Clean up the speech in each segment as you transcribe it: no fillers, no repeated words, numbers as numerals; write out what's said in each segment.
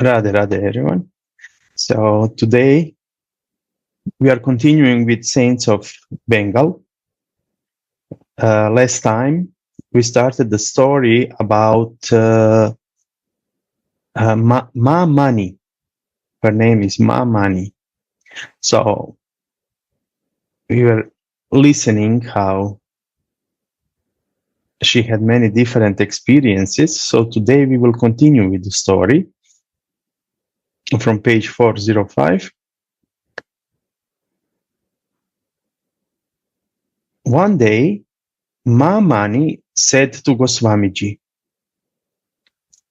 Radha, Radha, everyone. So today we are continuing with Saints of Bengal. Last time we started the story about Ma Mani. Her name is Ma Mani. So we were listening how she had many different experiences. So today we will continue with the story from page 405. One day, Ma Mani said to Goswamiji,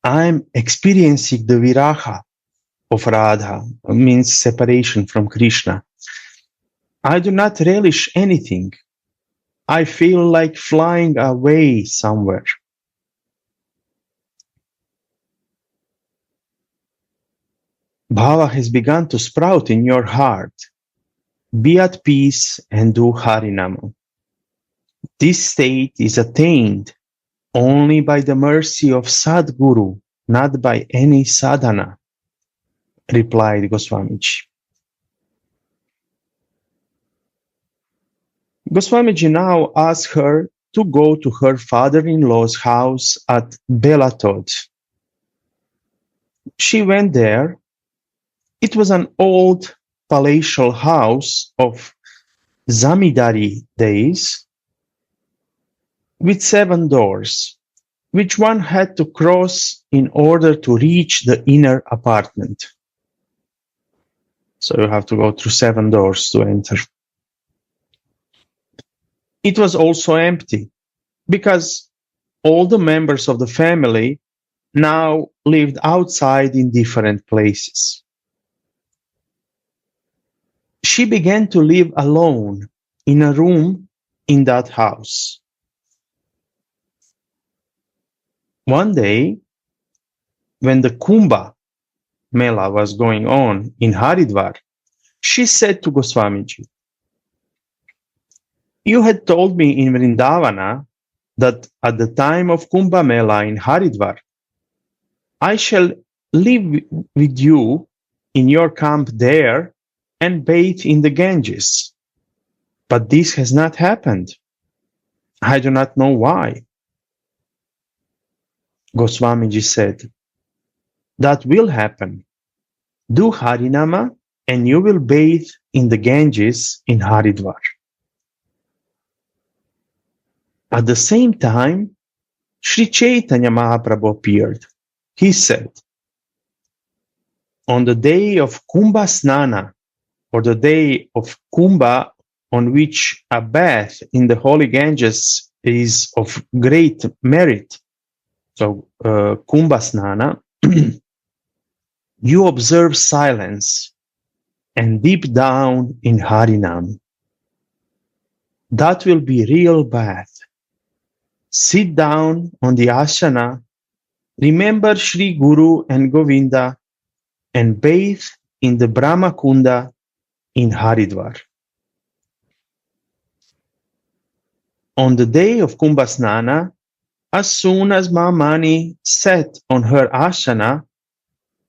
I'm experiencing the viraha of Radha, means separation from Krishna. I do not relish anything. I feel like flying away somewhere. Bhava has begun to sprout in your heart. Be at peace and do Harinama. This state is attained only by the mercy of Sadguru, not by any sadhana, replied Goswamiji. Goswamiji now asked her to go to her father-in-law's house at Belatod. She went there. It was an old palatial house of Zamindari days with 7 doors, which one had to cross in order to reach the inner apartment. So you have to go through 7 doors to enter. It was also empty because all the members of the family now lived outside in different places. She began to live alone in a room in that house. One day, when the Kumbh Mela was going on in Haridwar, she said to Goswamiji, you had told me in Vrindavana that at the time of Kumbh Mela in Haridwar, I shall live with you in your camp there and bathe in the Ganges. But this has not happened. I do not know why. Goswamiji said, that will happen. Do Harinama and you will bathe in the Ganges in Haridwar. At the same time, Sri Chaitanya Mahaprabhu appeared. He said, on the day of Kumbha Snana, or the day of Kumbha on which a bath in the holy Ganges is of great merit, so Kumbha Snana, you observe silence and deep down in Harinam. That will be real bath. Sit down on the asana, remember Sri Guru and Govinda, and bathe in the Brahma Kunda in Haridwar. On the day of Kumbha Snana, as soon as Ma Mani sat on her asana,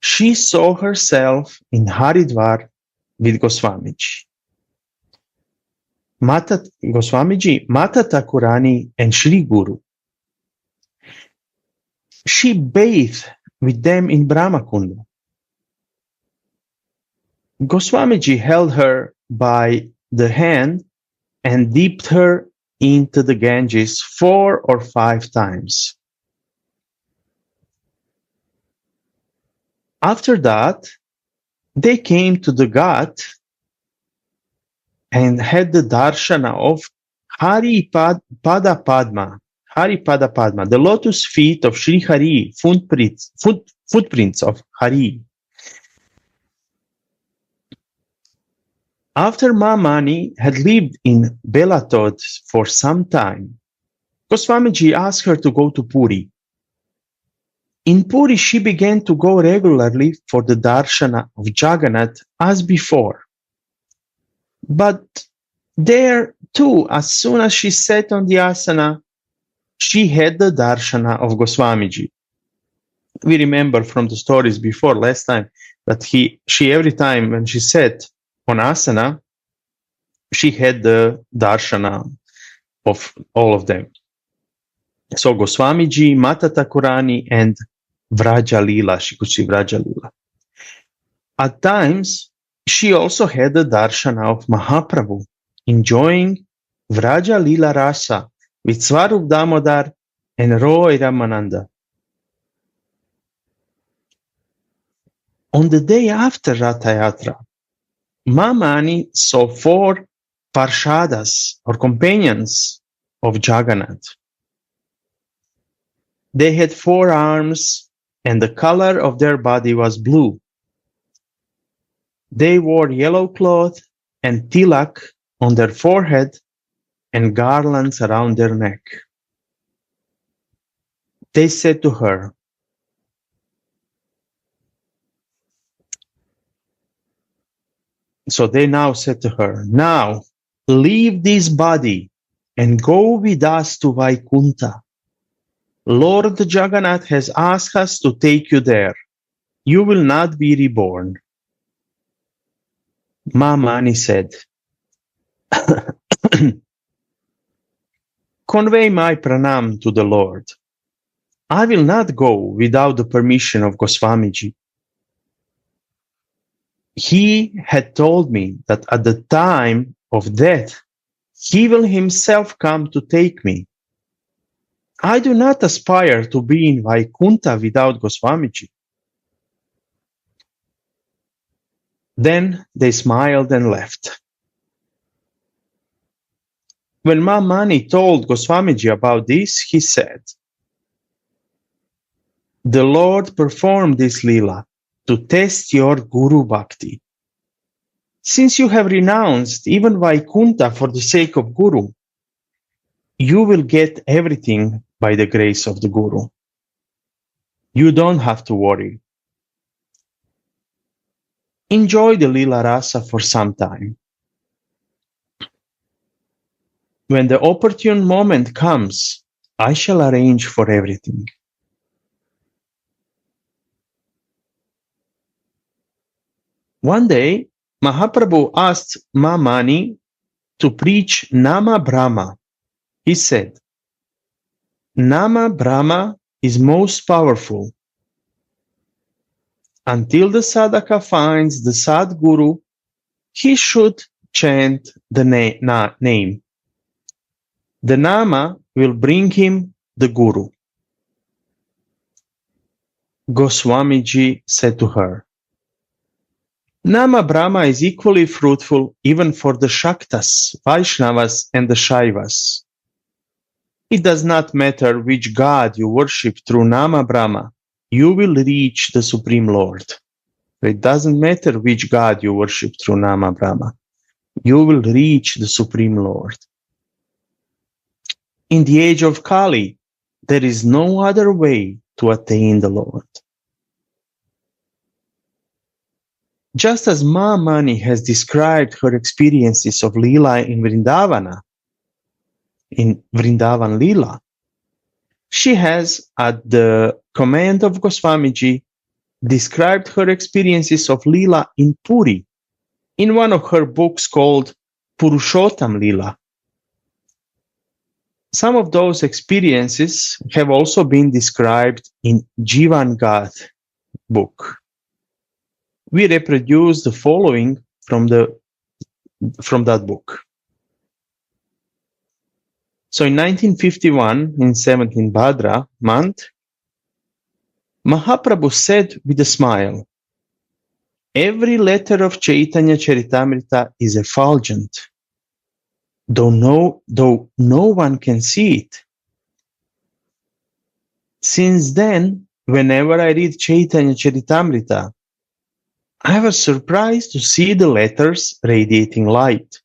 she saw herself in Haridwar with Goswamiji. Goswamiji, Mata Thakurani, and Sri Guru. She bathed with them in Brahmakunda. Goswamiji held her by the hand and dipped her into the Ganges 4 or 5 times. After that, they came to the Ghat and had the darshana of Pada Padma, the lotus feet of Sri Hari, footprints of Hari. After Ma Mani had lived in Belatod for some time, Goswamiji asked her to go to Puri. In Puri, she began to go regularly for the darshana of Jagannath as before. But there too, as soon as she sat on the asana, she had the darshana of Goswamiji. We remember from the stories before last time that she every time when she sat on asana, she had the darshana of all of them. So Goswamiji, Mata Thakurani, and Vraja Lila, she could see Vraja Lila. At times, she also had the darshana of Mahaprabhu, enjoying Vraja Lila Rasa with Swarup Damodar and Roy Ramananda. On the day after Ratha Yatra, Mamani saw 4 parshadas or companions of Jagannath. They had 4 arms and the color of their body was blue. They wore yellow cloth and tilak on their forehead and garlands around their neck. They said to her, so they now said to her, now leave this body and go with us to Vaikunta. Lord Jagannath has asked us to take you there. You will not be reborn. Mamani said, convey my pranam to the Lord. I will not go without the permission of Goswamiji. He had told me that at the time of death, he will himself come to take me. I do not aspire to be in Vaikunta without Goswamiji. Then they smiled and left. When Mamani told Goswamiji about this, he said, the Lord performed this lila to test your Guru Bhakti. Since you have renounced even Vaikunta for the sake of Guru, you will get everything by the grace of the Guru. You don't have to worry. Enjoy the Lila Rasa for some time. When the opportune moment comes, I shall arrange for everything. One day, Mahaprabhu asked Mamani to preach Nama Brahma. He said, Nama Brahma is most powerful. Until the sadhaka finds the Sadguru, he should chant the name. The Nama will bring him the Guru. Goswamiji said to her, Nama Brahma is equally fruitful even for the Shaktas, Vaishnavas, and the Shaivas. It does not matter which god you worship through Nama Brahma, you will reach the Supreme Lord. It doesn't matter which god you worship through Nama Brahma, you will reach the Supreme Lord. In the age of Kali, there is no other way to attain the Lord. Just as Mamani has described her experiences of Leela in Vrindavana, in Vrindavan Leela, she has, at the command of Goswamiji, described her experiences of Leela in Puri, in one of her books called Purushottam Leela. Some of those experiences have also been described in Jivan Gath book. We reproduce the following from that book. So in 1951, in 17 Bhadra month, Mahaprabhu said with a smile, every letter of Chaitanya Charitamrita is effulgent, though no one can see it. Since then, whenever I read Chaitanya Charitamrita, I was surprised to see the letters radiating light.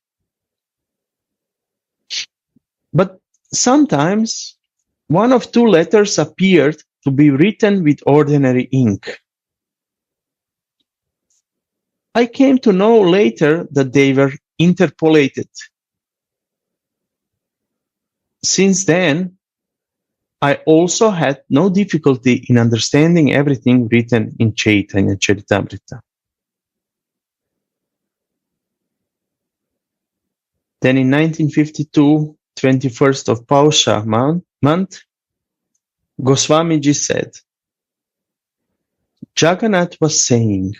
But sometimes, one of 2 letters appeared to be written with ordinary ink. I came to know later that they were interpolated. Since then, I also had no difficulty in understanding everything written in Chaitanya Charitamrita. Then in 1952, 21st of Pausha month, Goswamiji said, Jagannath was saying,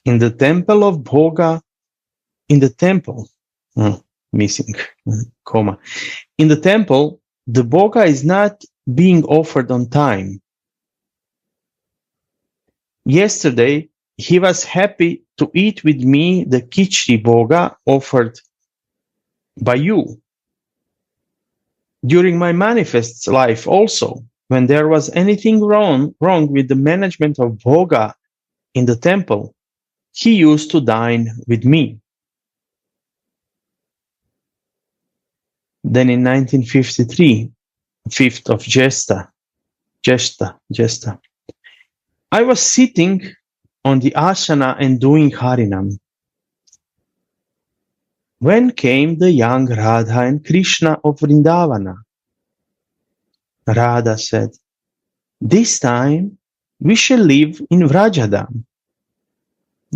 in the temple of Bhoga, in the temple, missing comma, in the temple, the Bhoga is not being offered on time. Yesterday, he was happy to eat with me the Khichdi Bhoga offered by you. During my manifest life also, when there was anything wrong with the management of Bhoga in the temple, he used to dine with me. Then in 1953, 5th of Jesta, I was sitting on the asana and doing Harinam. When came the young Radha and Krishna of Vrindavana? Radha said, this time we shall live in Vrajadam.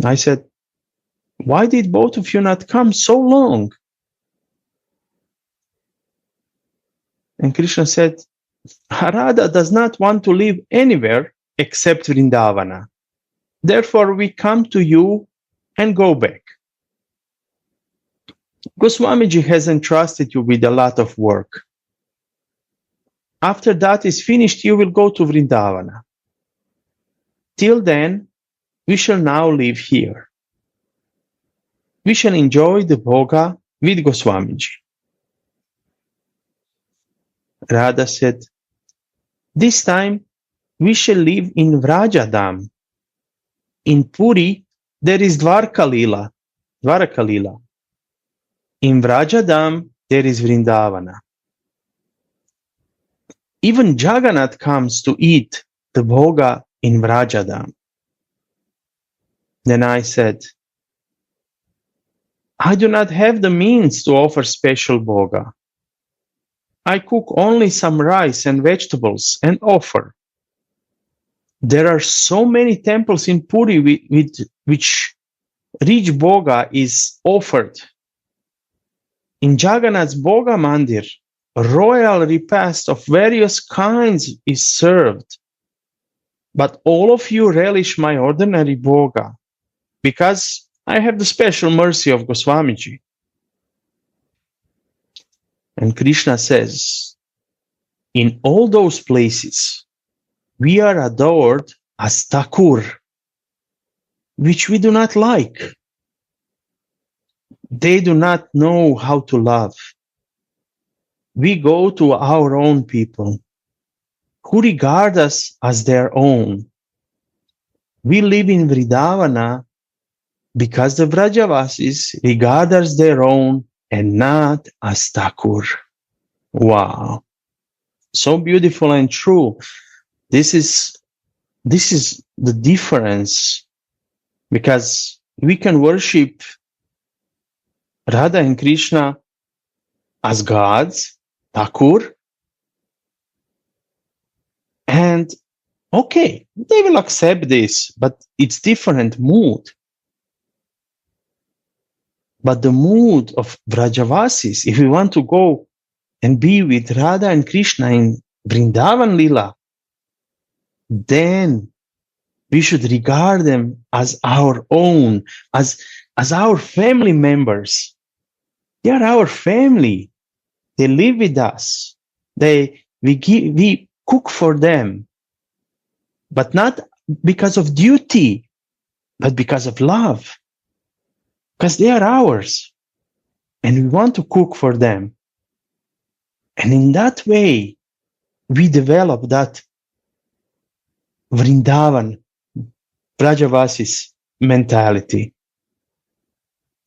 I said, why did both of you not come so long? And Krishna said, Radha does not want to live anywhere except Vrindavana. Therefore we come to you and go back. Goswamiji has entrusted you with a lot of work. After that is finished, you will go to Vrindavana. Till then, we shall now live here. We shall enjoy the Bhoga with Goswamiji. Radha said, this time we shall live in Vrajadam. In Puri, there is Dwarka Lila. In Vrajadam, there is Vrindavana. Even Jagannath comes to eat the Bhoga in Vrajadam. Then I said, I do not have the means to offer special Bhoga. I cook only some rice and vegetables and offer. There are so many temples in Puri with which rich Bhoga is offered. In Jagannath's Bhoga Mandir, a royal repast of various kinds is served. But all of you relish my ordinary Bhoga, because I have the special mercy of Goswamiji. And Krishna says, in all those places, we are adored as Thakur, which we do not like. They do not know how to love. We go to our own people, who regard us as their own. We live in Vrindavana because the Vrajavasis regard us their own and not as Thakur. Wow. So beautiful and true. This is the difference, because we can worship Radha and Krishna as gods, Thakur, and okay, they will accept this, but it's different mood. But the mood of Vrajavasis, if we want to go and be with Radha and Krishna in Vrindavan Lila, then we should regard them as our own, as our family members. They are our family. They live with us. We cook for them, but not because of duty, but because of love. Because they are ours, and we want to cook for them. And in that way, we develop that Vrindavan, Vrajavasis mentality.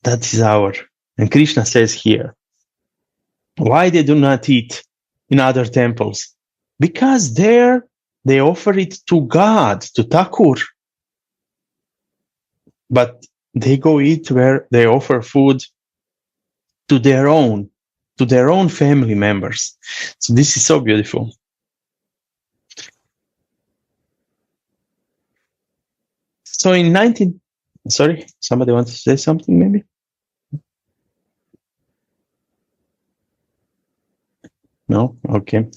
That is our. And Krishna says here, why they do not eat in other temples? Because there they offer it to God, to Thakur. But they go eat where they offer food to their own family members. So this is so beautiful. So in 19... Sorry, somebody wants to say something maybe? No? Okay.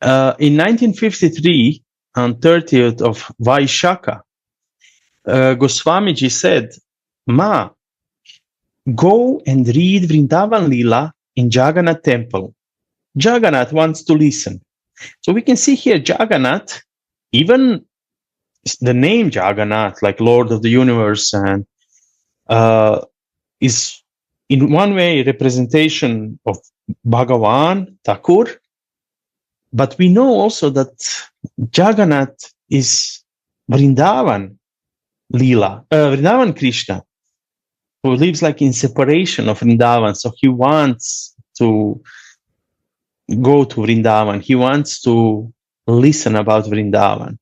In 1953, on 30th of Vaishaka, Goswamiji said, Ma, go and read Vrindavan Lila in Jagannath temple. Jagannath wants to listen. So we can see here Jagannath, even the name Jagannath, like Lord of the Universe, and is in one way a representation of Bhagavan, Thakur, but we know also that Jagannath is Vrindavan Leela, Vrindavan Krishna, who lives like in separation of Vrindavan. So he wants to go to Vrindavan. He wants to listen about Vrindavan.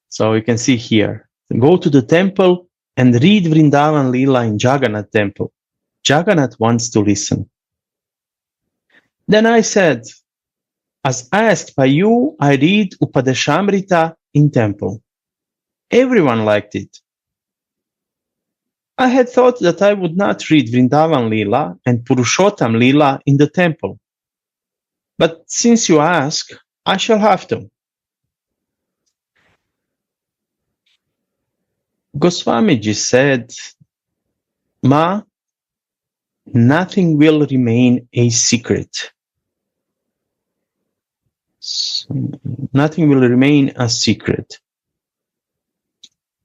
So you can see here, go to the temple and read Vrindavan Leela in Jagannath temple. Jagannath wants to listen. Then I said, as asked by you, I read Upadeshamrita in temple. Everyone liked it. I had thought that I would not read Vrindavan Leela and Purushottam Leela in the temple. But since you ask, I shall have to. Goswamiji said, Ma, nothing will remain a secret. Nothing will remain a secret.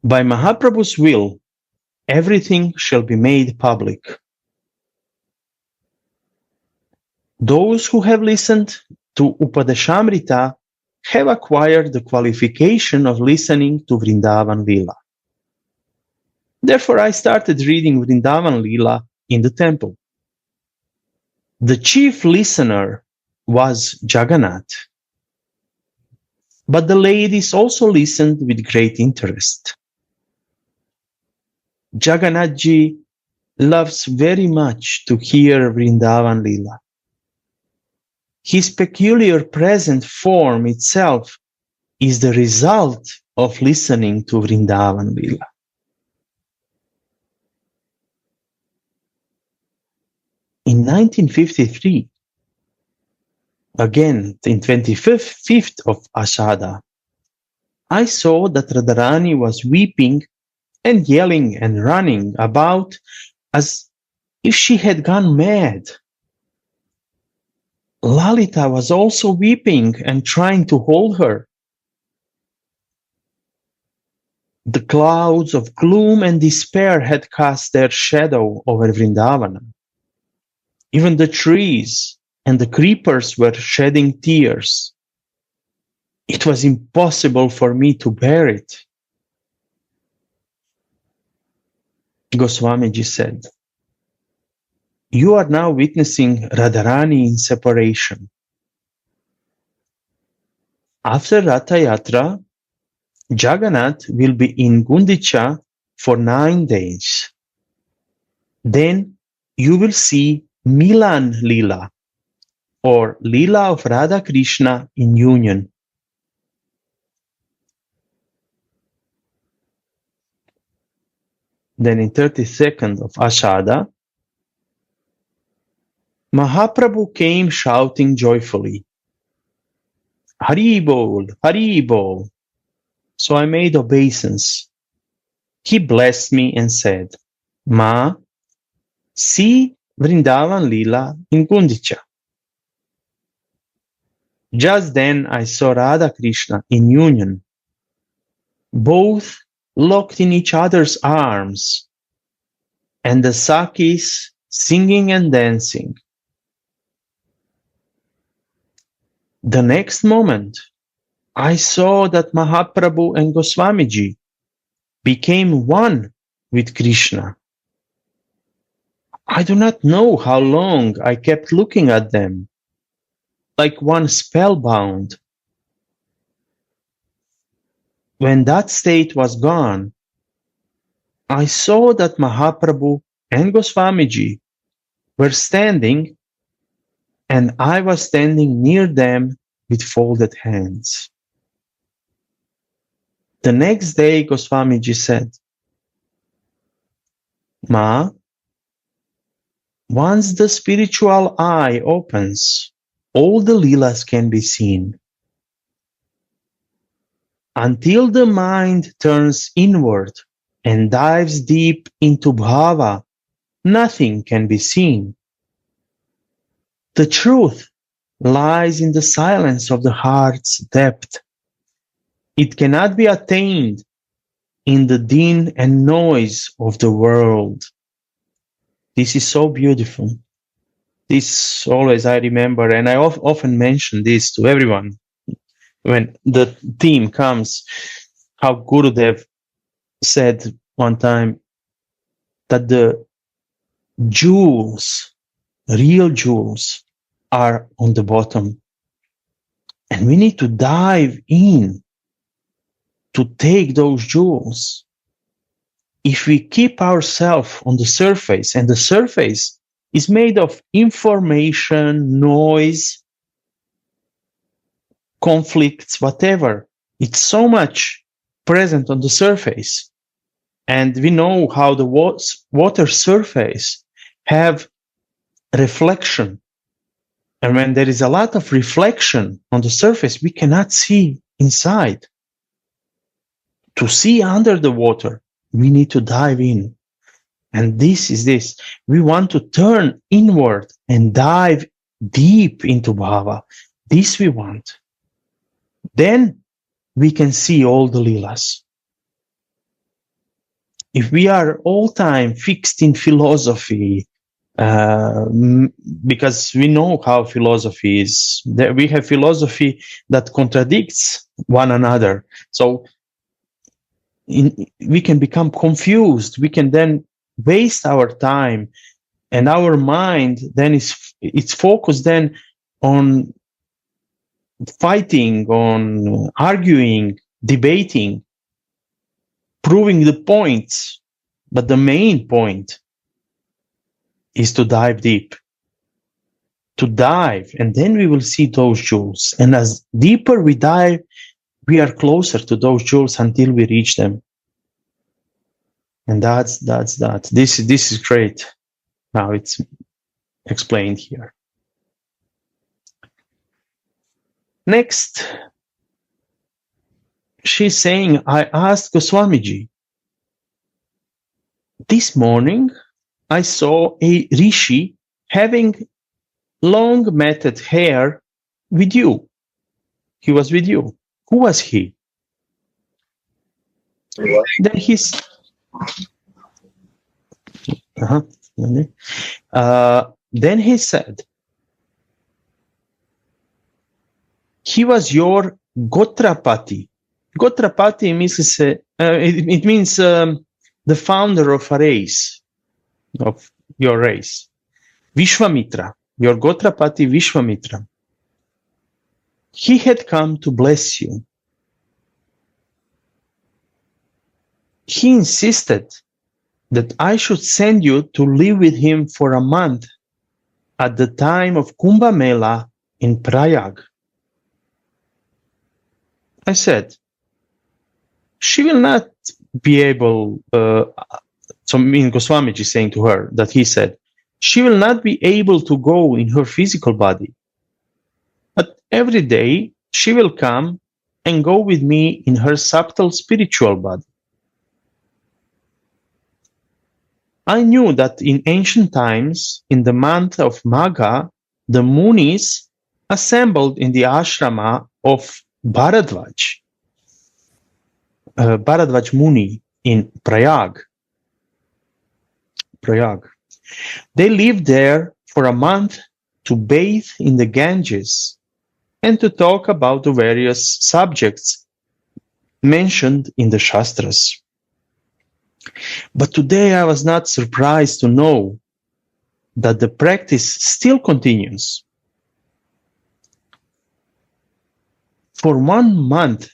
By Mahaprabhu's will, everything shall be made public. Those who have listened to Upadeshamrita have acquired the qualification of listening to Vrindavan Leela. Therefore, I started reading Vrindavan Leela in the temple. The chief listener was Jagannath, but the ladies also listened with great interest. Jagannathji loves very much to hear Vrindavan Leela. His peculiar present form itself is the result of listening to Vrindavan Leela. In 1953, again in 25th of Ashada, I saw that Radharani was weeping and yelling and running about as if she had gone mad. Lalita was also weeping and trying to hold her. The clouds of gloom and despair had cast their shadow over Vrindavana. Even the trees and the creepers were shedding tears. It was impossible for me to bear it. Goswamiji said, you are now witnessing Radharani in separation. After Ratha Yatra, Jagannath will be in Gundicha for 9 days. Then you will see Milan Leela, or Leela of Radha Krishna in union. Then in 32nd of Ashada, Mahaprabhu came shouting joyfully, Hari Bol, Hari Bol. So I made obeisance. He blessed me and said, Ma, see Vrindavan Leela in Gundicha. Just then I saw Radha Krishna in union, both locked in each other's arms, and the Sakis singing and dancing. The next moment, I saw that Mahaprabhu and Goswamiji became one with Krishna. I do not know how long I kept looking at them, like one spellbound. When that state was gone, I saw that Mahaprabhu and Goswamiji were standing, and I was standing near them with folded hands. The next day, Goswamiji said, Ma, once the spiritual eye opens, all the leelas can be seen. Until the mind turns inward and dives deep into bhava, nothing can be seen. The truth lies in the silence of the heart's depth. It cannot be attained in the din and noise of the world. This is so beautiful. This always I remember, and I often mention this to everyone when the theme comes, how Gurudev said one time that the jewels, real jewels, are on the bottom. And we need to dive in to take those jewels. If we keep ourselves on the surface, and the surface is made of information, noise, conflicts, whatever, it's so much present on the surface. And we know how the water surface have reflection. And when there is a lot of reflection on the surface, we cannot see inside. To see under the water, we need to dive in. And this is this. We want to turn inward and dive deep into bhava. This we want. Then we can see all the leelas. If we are all time fixed in philosophy, because we know how philosophy is, that we have philosophy that contradicts one another. So we can become confused. We can then waste our time, and our mind then it's focused then on fighting, on arguing, debating, proving the points. But the main point is to dive deep, and then we will see those jewels. And as deeper we dive, we are closer to those jewels until we reach them. And that's that. This is great. Now it's explained here. Next, she's saying, I asked Goswamiji, this morning I saw a rishi having long matted hair with you. He was with you. Who was he? Then he's then he said, he was your Gotrapati. Gotrapati means it means the founder of a race, of your race. Vishwamitra, your Gotrapati Vishwamitra. He had come to bless you. He insisted that I should send you to live with him for a month at the time of Kumbh Mela in Prayag. I said, she will not be able, so Goswamiji is saying to her that he said, she will not be able to go in her physical body, but every day she will come and go with me in her subtle spiritual body. I knew that in ancient times, in the month of Magha, the Munis assembled in the ashrama of Bharadvaj, Bharadvaj Muni in Prayag. They lived there for a month to bathe in the Ganges and to talk about the various subjects mentioned in the Shastras. But today I was not surprised to know that the practice still continues. For 1 month,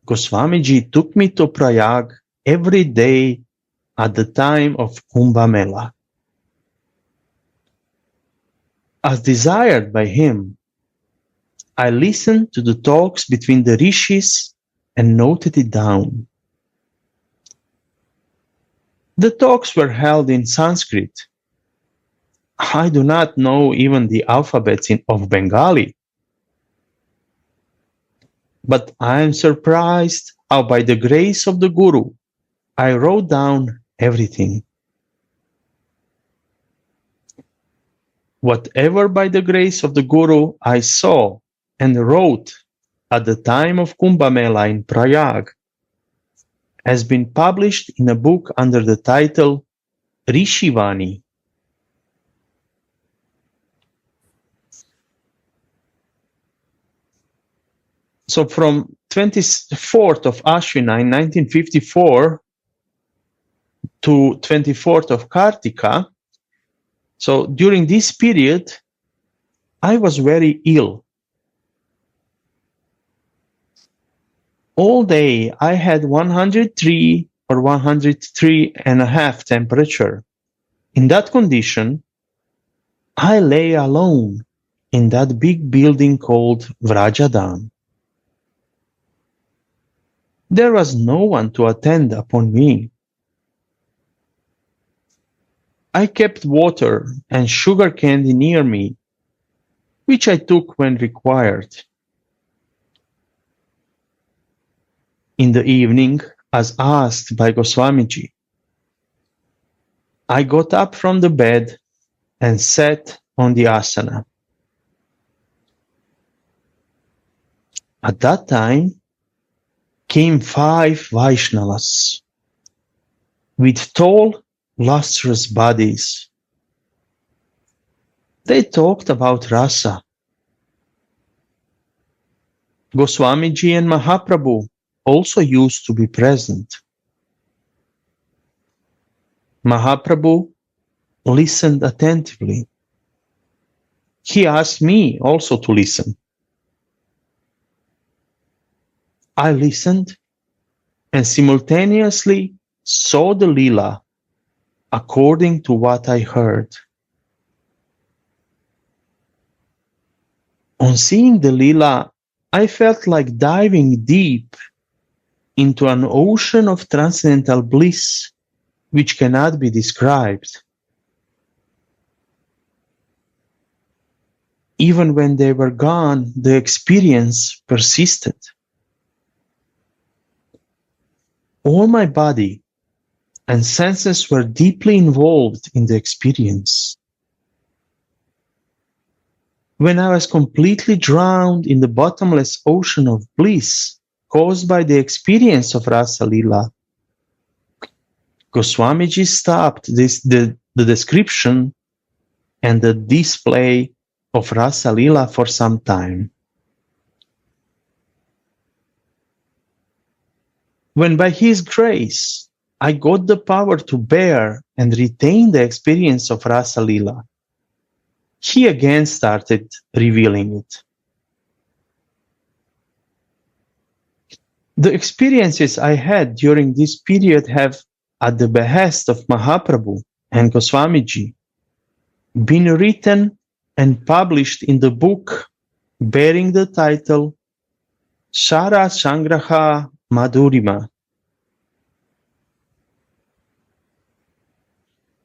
Goswamiji took me to Prayag every day at the time of Kumbh Mela. As desired by him, I listened to the talks between the rishis and noted it down. The talks were held in Sanskrit. I do not know even the alphabets of Bengali. But I am surprised how by the grace of the Guru, I wrote down everything. Whatever by the grace of the Guru I saw and wrote at the time of Kumbh Mela in Prayag has been published in a book under the title Rishivani. So from 24th of Ashwina in 1954 to 24th of Kartika, so during this period, I was very ill. All day I had 103 or 103 and a half temperature. In that condition, I lay alone in that big building called Vrajadam. There was no one to attend upon me. I kept water and sugar candy near me, which I took when required. In the evening, as asked by Goswamiji, I got up from the bed and sat on the asana. At that time, came 5 Vaishnavas with tall, lustrous bodies. They talked about rasa. Goswamiji and Mahaprabhu also used to be present. Mahaprabhu listened attentively. He asked me also to listen. I listened and simultaneously saw the Leela according to what I heard. On seeing the Leela, I felt like diving deep into an ocean of transcendental bliss which cannot be described. Even when they were gone, the experience persisted. All my body and senses were deeply involved in the experience. When I was completely drowned in the bottomless ocean of bliss caused by the experience of Rasa Leela, Goswamiji stopped the description and the display of Rasa Leela for some time. When by his grace I got the power to bear and retain the experience of Rasa Leela, he again started revealing it. The experiences I had during this period have, at the behest of Mahaprabhu and Goswamiji, been written and published in the book bearing the title Shara Sangraha Madhurima.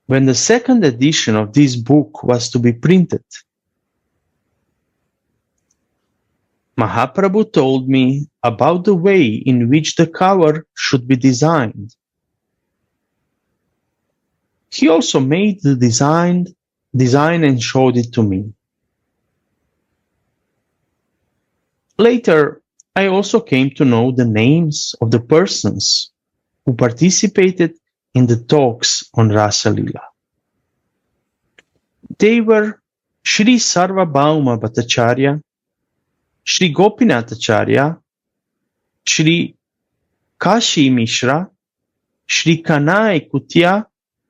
When the second edition of this book was to be printed, Mahaprabhu told me about the way in which the cover should be designed. He also made the design and showed it to me. Later, I also came to know the names of the persons who participated in the talks on Rasa Leela. They were Shri Sarvabhauma Bhattacharya, Shri Gopinathacharya, Shri Kashi Mishra, Shri Kanai Kutia,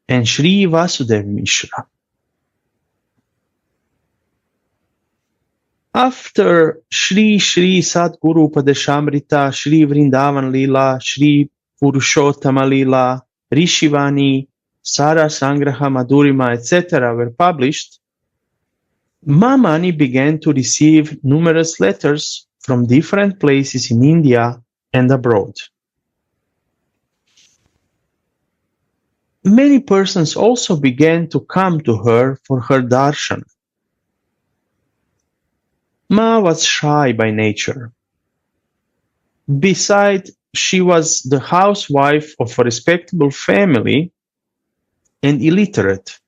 and Shri Vasudev Mishra. After Shri Sadguru Padeshamrita, Shri Vrindavan Leela, Shri Purushottama Leela, Rishivani, Sara Sangraha Madhurima, etc. were published, Mamani began to receive numerous letters from different places in India and abroad. many persons also began to come to her for her darshan. Ma was shy by nature. Besides, she was the housewife of a respectable family and illiterate.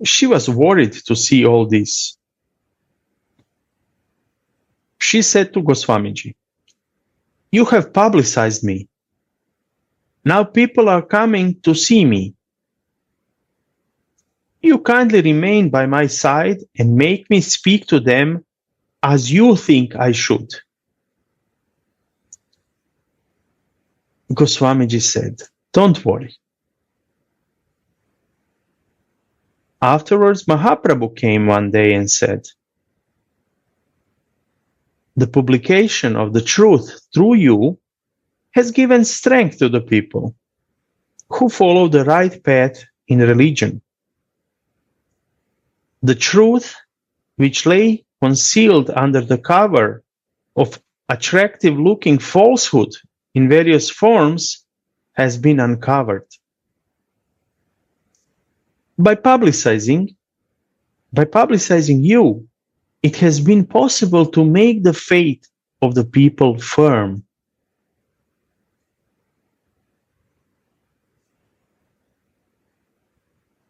She was worried to see all this. She said to Goswamiji, "You have publicized me. Now people are coming to see me. You kindly remain by my side and make me speak to them as you think I should." Goswamiji said, "Don't worry." Afterwards, Mahaprabhu came one day and said, "The publication of the truth through you has given strength to the people who follow the right path in religion. The truth, which lay concealed under the cover of attractive-looking falsehood in various forms, has been uncovered. By publicizing you, it has been possible to make the faith of the people firm."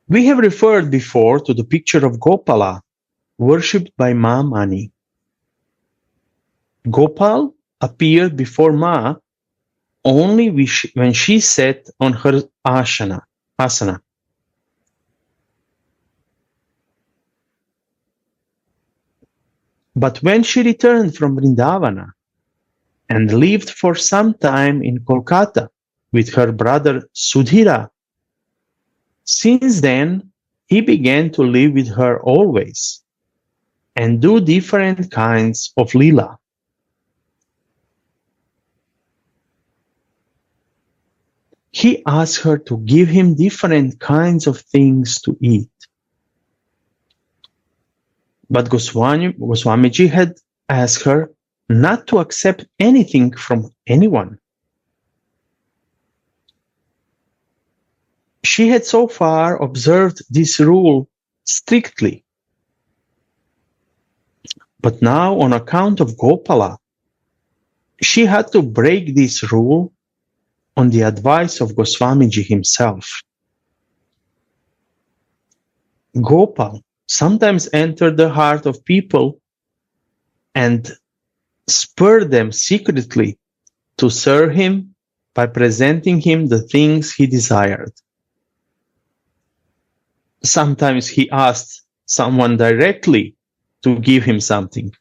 We have referred before to the picture of Gopala, worshipped by Ma Mani. Gopal appeared before Ma only when she sat on her asana. But when she returned from Vrindavana and lived for some time in Kolkata with her brother Sudhira, since then he began to live with her always and do different kinds of lila. He asked her to give him different kinds of things to eat. But Goswamiji had asked her not to accept anything from anyone. She had so far observed this rule strictly. But now, on account of Gopala, she had to break this rule on the advice of Goswamiji himself. Gopal sometimes entered the heart of people and spurred them secretly to serve him by presenting him the things he desired. Sometimes he asked someone directly to give him something.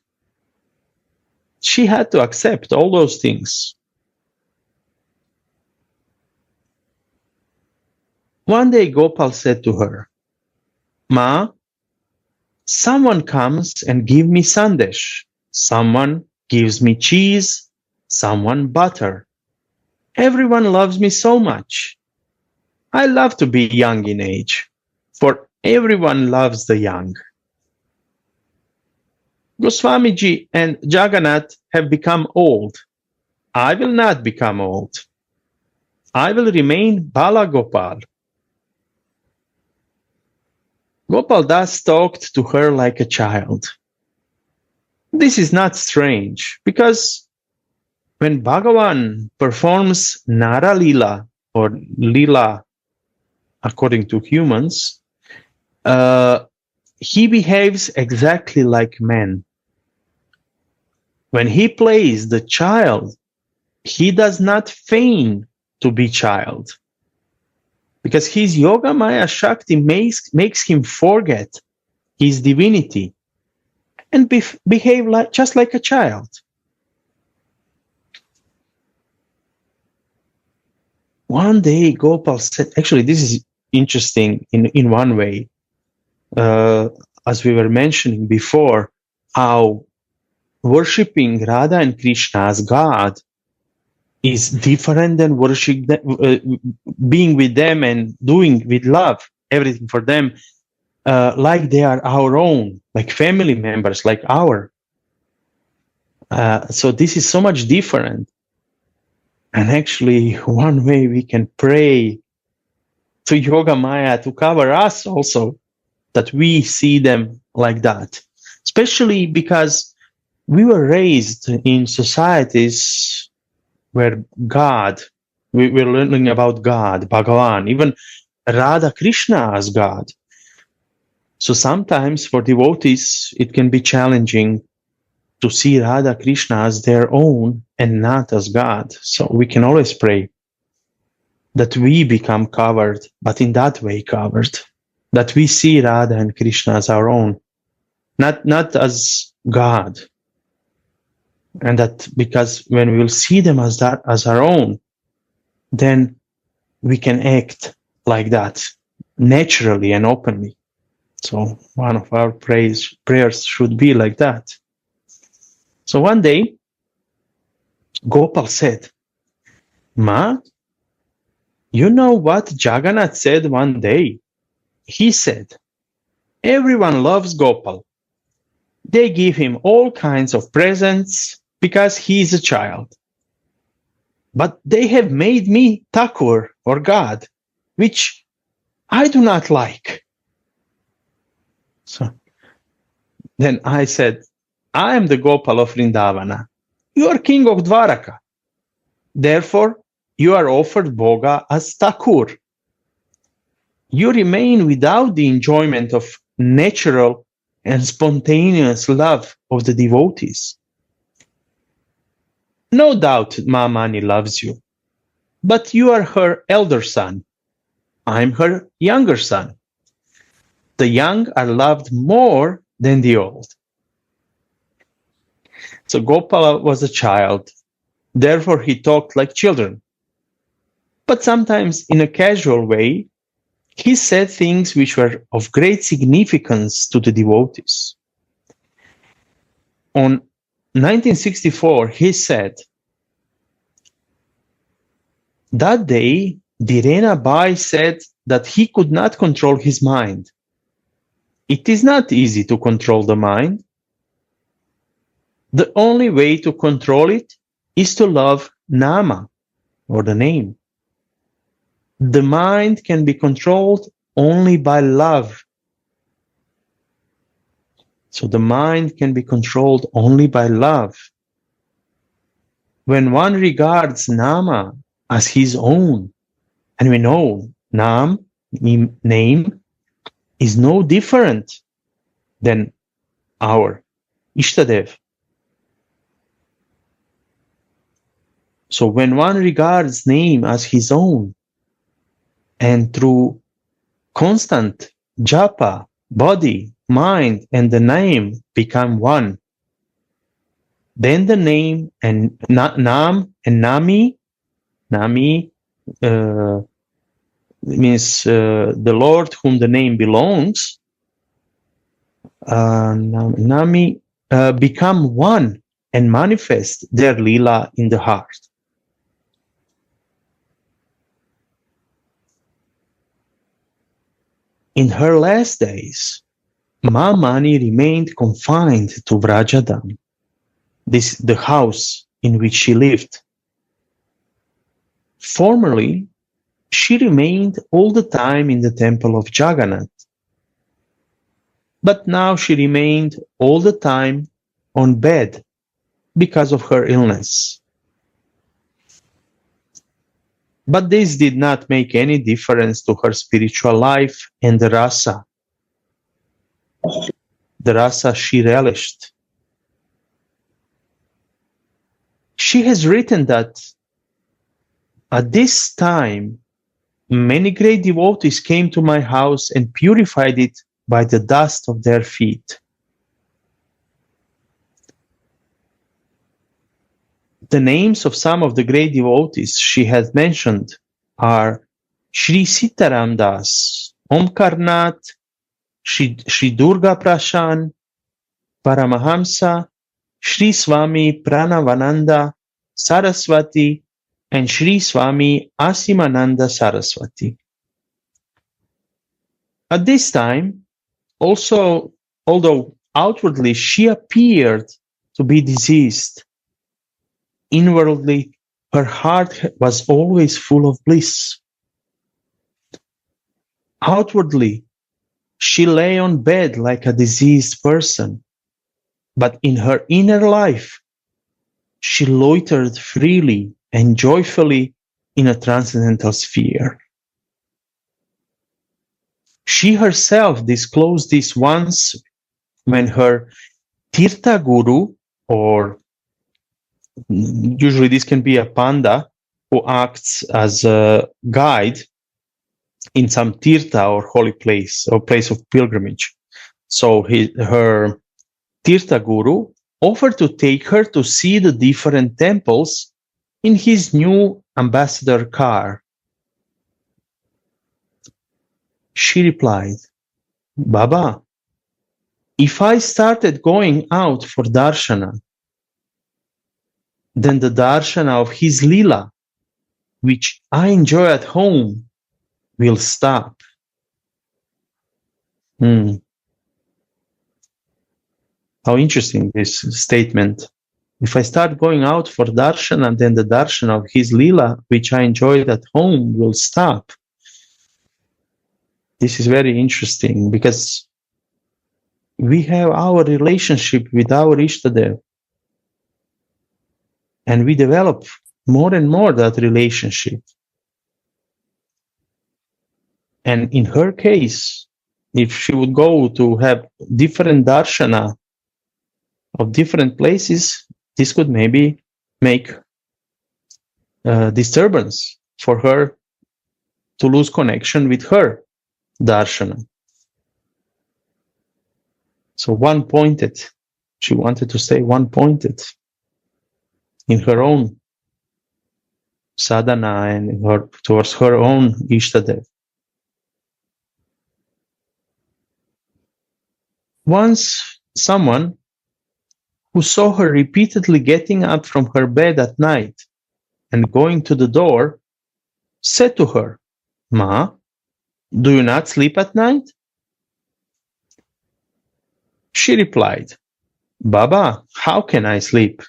She had to accept all those things. One day Gopal said to her, "Ma, someone comes and gives me sandesh, someone gives me cheese, someone butter. Everyone loves me so much. I love to be young in age, for everyone loves the young." Goswamiji and Jagannath have become old. I will not become old. I will remain Bala Gopal. Gopal thus talked to her like a child. This is not strange, because when Bhagavan performs Nara Lila, or Lila according to humans, he behaves exactly like men. When he plays the child, he does not feign to be child, because his Yoga Maya Shakti makes him forget his divinity and behave just like a child. One day Gopal said, actually this is interesting in one way, as we were mentioning before, how worshipping Radha and Krishna as God is different than being with them and doing with love everything for them, like they are our own, like family members, like our. So this is so much different. And actually, one way we can pray to Yoga Maya to cover us also, that we see them like that, especially because we were raised in societies where we're learning about God, Bhagavan, even Radha Krishna as God. So sometimes for devotees, it can be challenging to see Radha Krishna as their own and not as God. So we can always pray that we become covered, but in that way covered, that we see Radha and Krishna as our own, not as God. And that because when we will see them as that, as our own, then we can act like that naturally and openly. So one of our prayers should be like that. So one day, Gopal said, Ma, you know what Jagannath said one day? He said, everyone loves Gopal. They give him all kinds of presents because he is a child. But they have made me Thakur or God, which I do not like. So then I said, I am the Gopal of Vrindavana. You are king of Dwaraka. Therefore, you are offered Bhoga as Thakur. You remain without the enjoyment of natural and spontaneous love of the devotees. No doubt Ma Mani loves you, but you are her elder son. I'm her younger son. The young are loved more than the old. So Gopala was a child, therefore he talked like children. But sometimes in a casual way, he said things which were of great significance to the devotees. On 1964, he said, that day, Dhirena Bai said that he could not control his mind. It is not easy to control the mind. The only way to control it is to love Nama, or the name. The mind can be controlled only by love. So the mind can be controlled only by love. When one regards Nama as his own, and we know Nam, name, is no different than our Ishtadev. So when one regards name as his own, and through constant japa, body, mind, and the name become one, then the name and Nam and Nami means the Lord whom the name belongs, Nami become one and manifest their lila in the heart. In her last days, Ma Mani remained confined to Vrajadam, the house in which she lived. Formerly, she remained all the time in the temple of Jagannath, but now she remained all the time on bed because of her illness. But this did not make any difference to her spiritual life and the rasa. The rasa she relished. She has written that at this time, many great devotees came to my house and purified it by the dust of their feet. The names of some of the great devotees she has mentioned are Sri Sitaram Das, Omkar Nath, Sri Durga Prashan, Paramahamsa, Sri Swami Pranavananda Saraswati, and Sri Swami Asimananda Saraswati. At this time, also, although outwardly she appeared to be diseased, inwardly her heart was always full of bliss. Outwardly, she lay on bed like a diseased person, but in her inner life, she loitered freely and joyfully in a transcendental sphere. She herself disclosed this once when her Tirtha Guru, or usually this can be a panda who acts as a guide in some Tirtha or holy place or place of pilgrimage. So her Tirtha Guru offered to take her to see the different temples in his new ambassador car. She replied, Baba, if I started going out for darshana, then the darshana of his lila, which I enjoy at home, will stop. How interesting this statement. If I start going out for darshana, then the darshana of his lila, which I enjoyed at home, will stop. This is very interesting because we have our relationship with our Ishtadev, and we develop more and more that relationship. And in her case, if she would go to have different darshana of different places, this could maybe make disturbance for her to lose connection with her darshana. So one-pointed. She wanted to stay one-pointed in her own sadhana and towards her own Ishtadev. Once someone who saw her repeatedly getting up from her bed at night and going to the door said to her, Ma, do you not sleep at night? She replied, Baba, how can I sleep?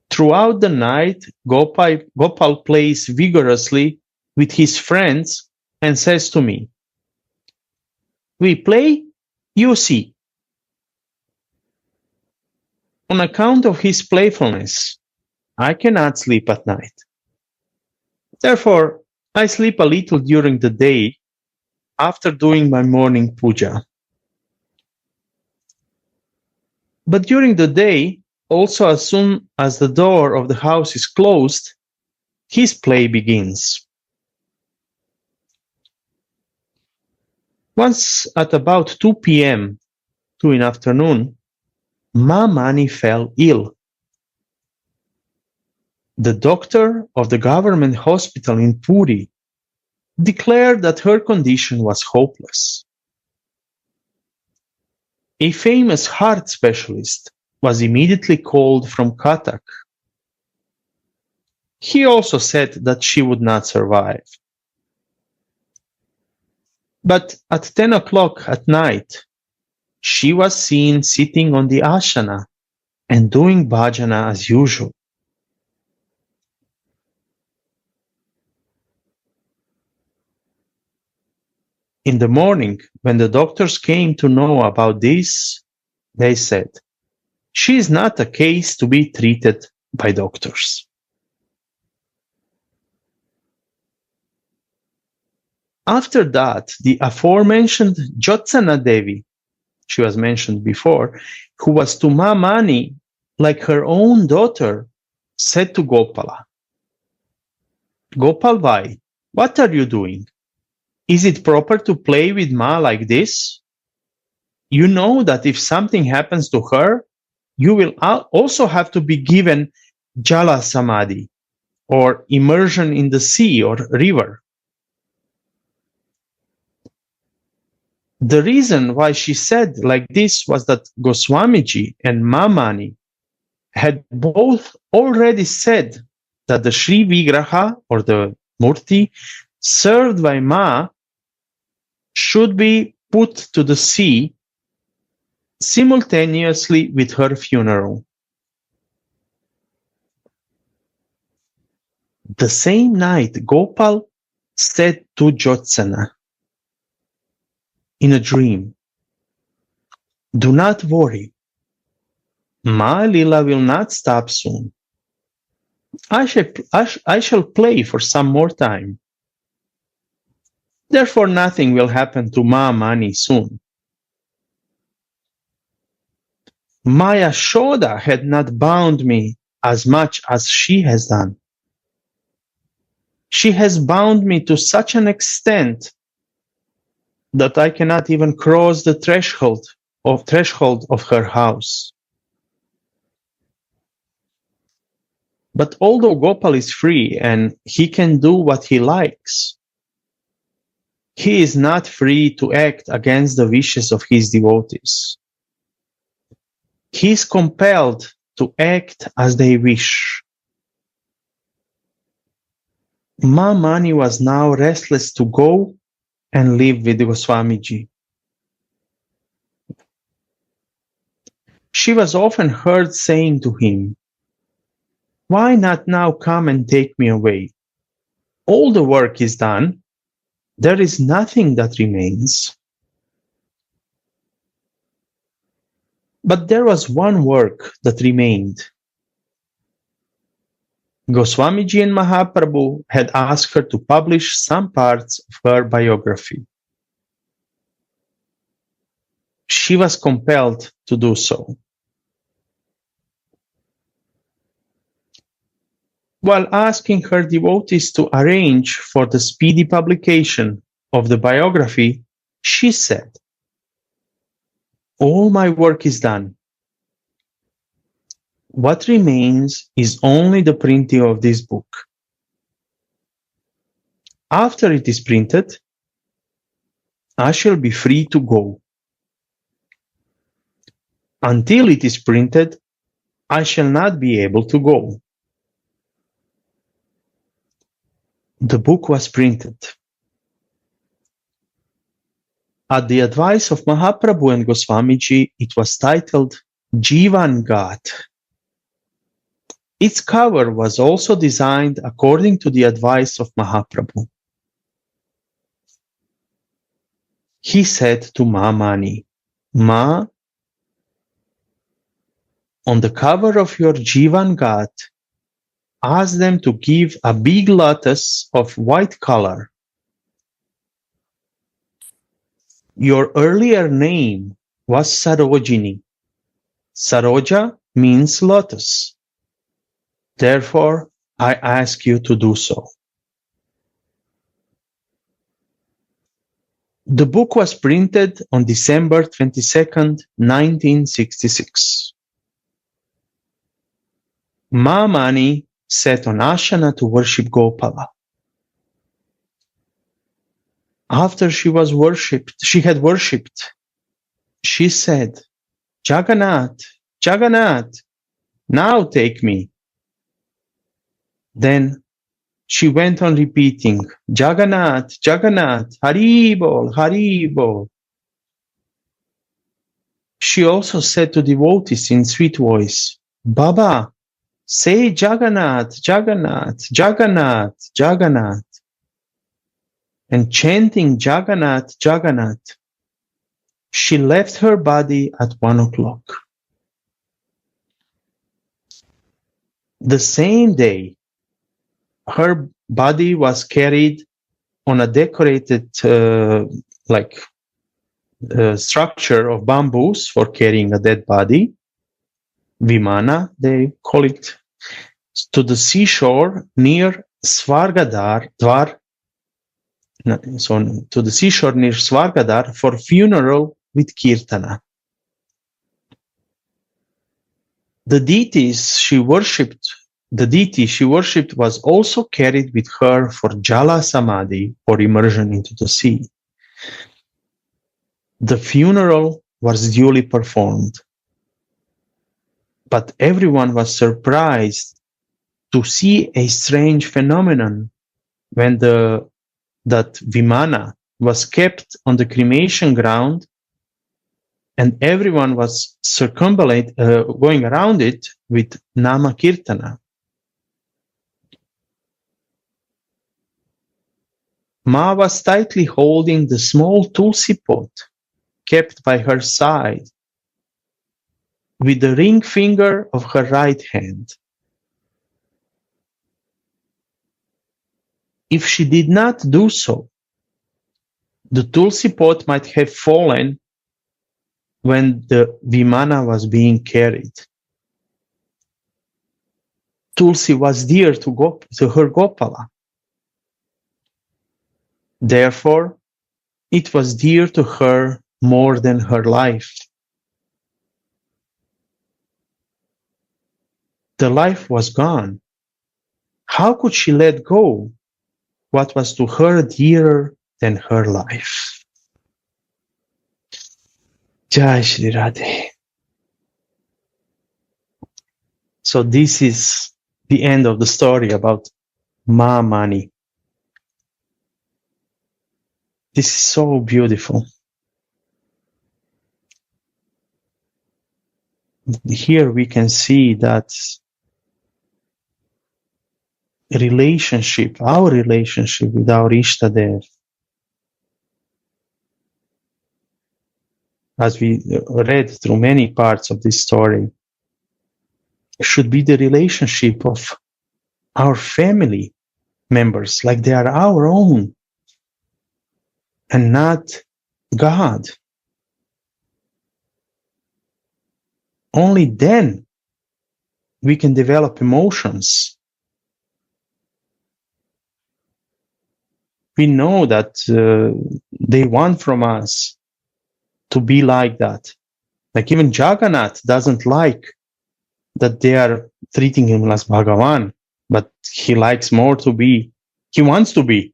Throughout the night, Gopal plays vigorously with his friends and says to me, we play, you see. On account of his playfulness, I cannot sleep at night. Therefore, I sleep a little during the day after doing my morning puja. But during the day, also as soon as the door of the house is closed, his play begins. Once at about 2 p.m., 2 in the afternoon, Ma Mani fell ill. The doctor of the government hospital in Puri declared that her condition was hopeless. A famous heart specialist was immediately called from Cuttack. He also said that she would not survive. But at 10 o'clock at night, she was seen sitting on the asana and doing bhajana as usual. In the morning, when the doctors came to know about this, they said, she is not a case to be treated by doctors. After that, the aforementioned Jyotsana Devi, she was mentioned before, who was to Ma Mani like her own daughter, said to Gopala, Gopal Bhai, what are you doing? Is it proper to play with Ma like this? You know that if something happens to her, you will also have to be given Jala Samadhi, or immersion in the sea or river. The reason why she said like this was that Goswamiji and Ma Mani had both already said that the Sri Vigraha, or the Murti, served by Ma should be put to the sea simultaneously with her funeral. The same night, Gopal said to Jyotsana in a dream, "Do not worry. My Lila will not stop soon. I shall play for some more time. Therefore, nothing will happen to Ma Mani soon." My Yashoda had not bound me as much as she has done. She has bound me to such an extent that I cannot even cross the threshold of her house. But although Gopal is free and he can do what he likes, he is not free to act against the wishes of his devotees. He is compelled to act as they wish. Ma Mani was now restless to go and live with Goswamiji. She was often heard saying to him, "Why not now come and take me away? All the work is done. There is nothing that remains." But there was one work that remained. Goswamiji and Mahaprabhu had asked her to publish some parts of her biography. She was compelled to do so. While asking her devotees to arrange for the speedy publication of the biography, she said, "All my work is done. What remains is only the printing of this book. After it is printed, I shall be free to go. Until it is printed, I shall not be able to go." The book was printed. At the advice of Mahaprabhu and Goswamiji, it was titled Jivan Gat. Its cover was also designed according to the advice of Mahaprabhu. He said to Ma Mani, "Ma, on the cover of your Jivan Gat, ask them to give a big lotus of white color. Your earlier name was Sarojini. Saroja means lotus. Therefore, I ask you to do so." The book was printed on December 22nd, 1966. Ma Mani sat on Ashana to worship Gopala. After she had worshipped, she said, "Jagannath, Jagannath, now take me." Then she went on repeating, "Jagannath, Jagannath, Hari Bol, Hari Bol." She also said to devotees in sweet voice, "Baba, say Jagannath, Jagannath, Jagannath, Jagannath." And chanting Jagannath, Jagannath, she left her body at 1:00. The same day, her body was carried on a decorated structure of bamboos for carrying a dead body, Vimana, they call it, to the seashore near Svargadar, to the seashore near Svargadar for funeral with Kirtana. The deity she worshipped was also carried with her for Jala Samadhi, or immersion into the sea. The funeral was duly performed, but everyone was surprised to see a strange phenomenon when that Vimana was kept on the cremation ground and everyone was going around it with Nama Kirtana. Ma was tightly holding the small tulsi pot kept by her side with the ring finger of her right hand. If she did not do so, the tulsi pot might have fallen when the vimana was being carried. Tulsi was dear to her Gopala. Therefore, it was dear to her more than her life. The life was gone. How could she let go what was to her dearer than her life? Jai Shri Radhe. So this is the end of the story about Ma Mani. This is so beautiful. Here we can see that relationship, our relationship with our Ishtadev, as we read through many parts of this story, should be the relationship of our family members, like they are our own, and not God. Only then we can develop emotions. We know that they want from us to be like that. Like even Jagannath doesn't like that they are treating him as Bhagavan, but he likes more to be, he wants to be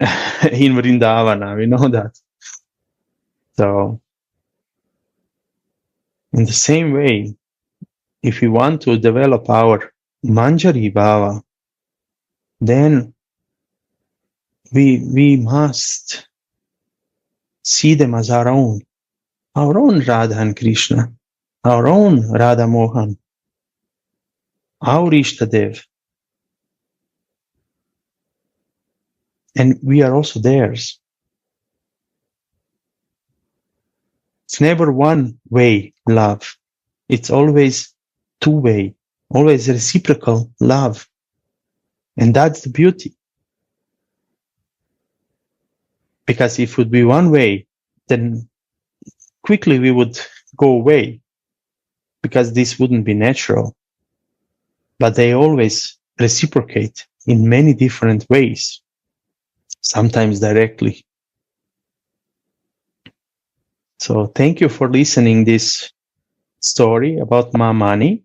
in Vrindavana, we know that. So, in the same way, if we want to develop our Manjari Bhava, then we must see them as our own Radha and Krishna, our own Radha Mohan, our Ishtadev. And we are also theirs. It's never one way love. It's always two-way, always reciprocal love. And that's the beauty. Because if it would be one way, then quickly we would go away, because this wouldn't be natural. But they always reciprocate in many different ways, sometimes directly. So thank you for listening this story about Ma Mani.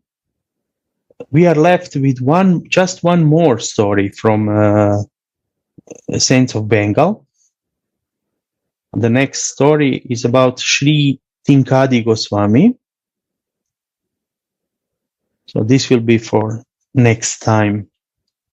We are left with just one more story from Saints of Bengal. The next story is about Sri Tinkadi Goswami. So this will be for next time.